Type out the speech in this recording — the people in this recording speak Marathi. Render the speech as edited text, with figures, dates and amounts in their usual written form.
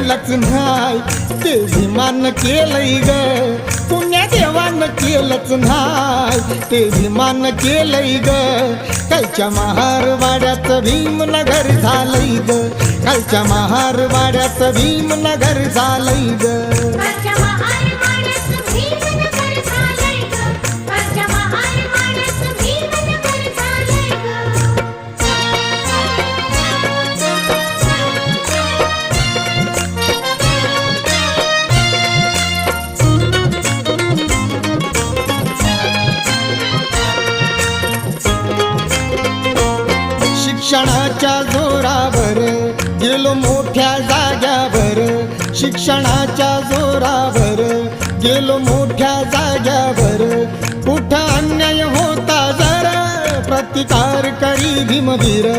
केलंच नाही ते विमान केलंय ग पुण्या देवानं केलंच नाही ते विमान केलंय ग कालच्या महारवाड्याचं भीमनगर झालंय ग कालच्या महारवाड्याचं भीमनगर झालंय ग शिक्षणाच्या जोरावर गेलो मोठ्या जाग्यावर शिक्षणाच्या जोरावर गेलो मोठ्या जाग्यावर कुठं अन्याय होता जरा प्रतिकार करी भीमवीर